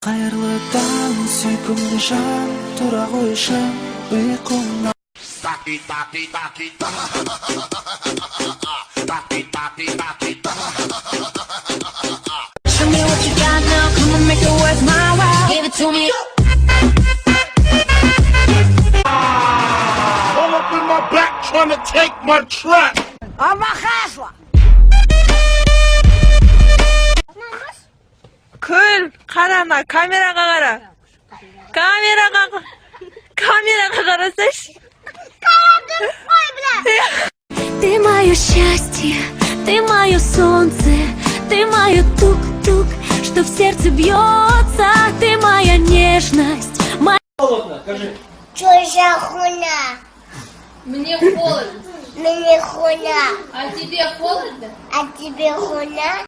Қайырлы таң, сүйкімді жан, тұра қойшы ұйқымнан. Show me what you got now, come on, make it worth my while. Give it to me. All up in my back trying to take my track. Kul, qarama, kameraga qara. Kameraga qarasash. Ты мое счастье, ты мое солнце, ты мое тук-тук, что в сердце бьется, ты моя нежность. Чё за хуйня? Мне холодно. Мне хуйня. А тебе холодно? А тебе хуйня?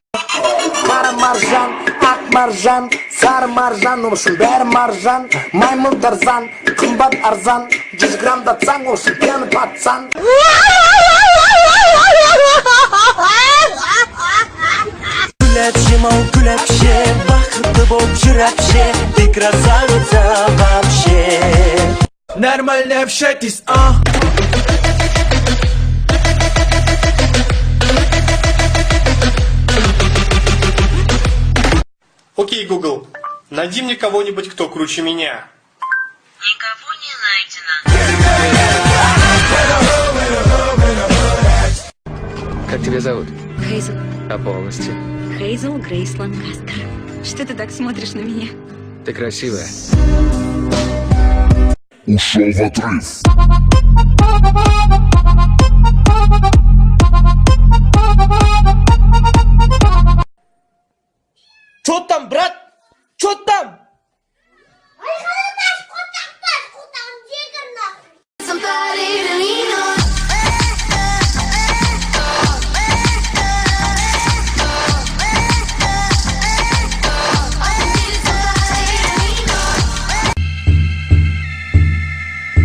Қара маржан, ақ маржан, сары маржан, ұмышын бәрі маржан, маймыл тарзан, қымбат арзан, 100 грамдатсаң, осы пені патсан. Гүл әпшем ау гүл әпше, бақытты боп жүр әпше, ты красавица вообще. Нормально общайтесь, Окей, Google, найди мне кого-нибудь, кто круче меня. Никого не найдено. Как тебя зовут? Хейзел. А полностью? Хейзел Грейс Ланкастер. Что ты так смотришь на меня? Ты красивая. Ушел в отрыв. Чё там, брат? Чё там?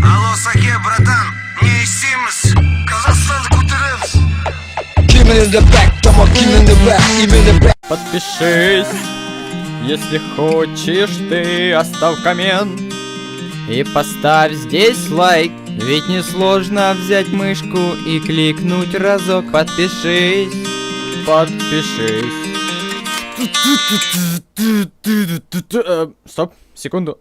Алло, Саке, братан, не ищемся. Казахстан кутырыз. Подпишись, если хочешь ты, оставь коммент и поставь здесь лайк. Ведь несложно взять мышку и кликнуть разок. Подпишись, подпишись. Стоп, секунду.